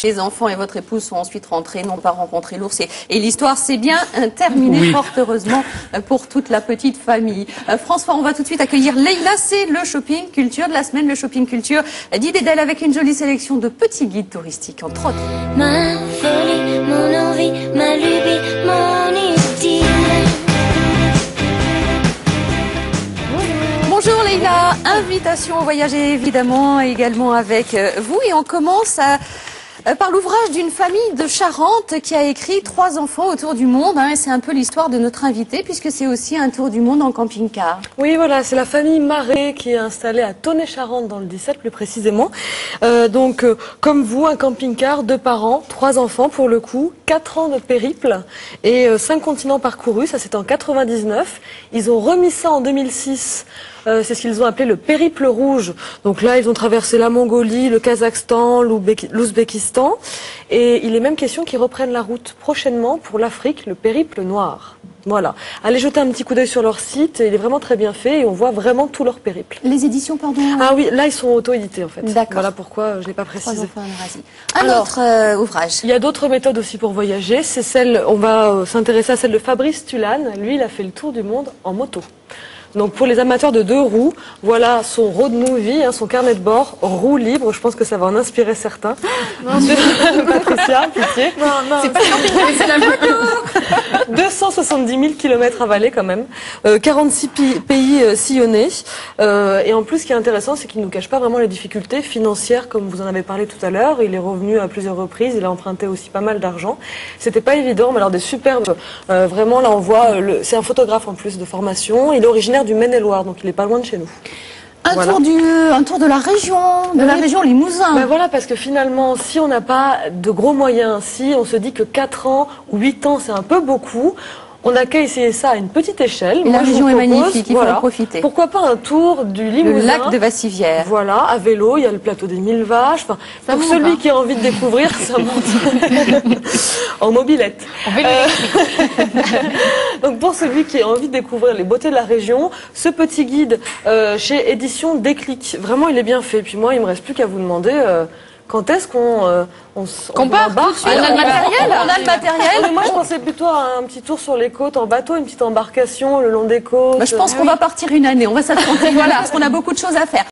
les enfants et votre épouse sont ensuite rentrés, n'ont pas rencontré l'ours. Et l'histoire s'est bien terminée, fort heureusement, pour toute la petite famille. François, on va tout de suite accueillir Leïla. C'est le shopping culture de la semaine, le shopping culture d'Idédel, avec une jolie sélection de petits guides touristiques, entre autres. Ma folie, mon envie, ma lubie, mon idylle. Bonjour Leïla, invitation au voyage évidemment également avec vous, et on commence par l'ouvrage d'une famille de Charente qui a écrit 3 enfants autour du monde, et c'est un peu l'histoire de notre invité puisque c'est aussi un tour du monde en camping-car. Oui, voilà, c'est la famille Marais qui est installée à Tonnay-Charente dans le 17 plus précisément. Comme vous, un camping-car, 2 parents, 3 enfants pour le coup, 4 ans de périple et 5 continents parcourus, ça c'était en 99. Ils ont remis ça en 2006. C'est ce qu'ils ont appelé le périple rouge. Donc là, ils ont traversé la Mongolie, le Kazakhstan, l'Ouzbékistan. Et il est même question qu'ils reprennent la route prochainement pour l'Afrique, le périple noir. Voilà. Allez jeter un petit coup d'œil sur leur site. Il est vraiment très bien fait et on voit vraiment tout leur périple. Les éditions, pardon. Ah oui, là, ils sont auto-édités en fait. D'accord. Voilà pourquoi je ne l'ai pas précisé. Un autre ouvrage. Il y a d'autres méthodes aussi pour voyager. C'est celle, on va s'intéresser à celle de Fabrice Tulane. Lui, il a fait le tour du monde en moto. Donc pour les amateurs de 2 roues, voilà son road movie, son carnet de bord, roue libre. Je pense que ça va en inspirer certains. Non, Patricia, pitié. Non, c'est pas c'est la moto. 270 000 km avalés quand même, 46 pays sillonnés. Et en plus, ce qui est intéressant, c'est qu'il ne nous cache pas vraiment les difficultés financières, comme vous en avez parlé tout à l'heure. Il est revenu à plusieurs reprises, il a emprunté aussi pas mal d'argent. C'était pas évident, mais alors des superbes. Vraiment, là on voit, c'est un photographe en plus de formation. Il est originaire du Maine-et-Loire, donc il est pas loin de chez nous. Un tour de la région, la région Limousin. Ben voilà, parce que finalement, si on n'a pas de gros moyens, si on se dit que 4 ans ou 8 ans, c'est un peu beaucoup, on n'a qu'à essayer ça à une petite échelle. Et la région est magnifique, il faut en profiter. Pourquoi pas un tour du Limousin, le lac de Vassivière. Voilà, à vélo, il y a le plateau des 1000 vaches. Enfin, pour celui qui a envie de découvrir, ça monte en mobilette. Donc pour celui qui a envie de découvrir les beautés de la région, ce petit guide chez Édition Déclic, vraiment il est bien fait. Puis moi, il me reste plus qu'à vous demander quand est-ce qu'on part. On a le matériel. Mais moi, je pensais plutôt à un petit tour sur les côtes en bateau, une petite embarcation le long des côtes. Je pense qu'on va partir une année. On va s'attendre, voilà, parce qu'on a beaucoup de choses à faire.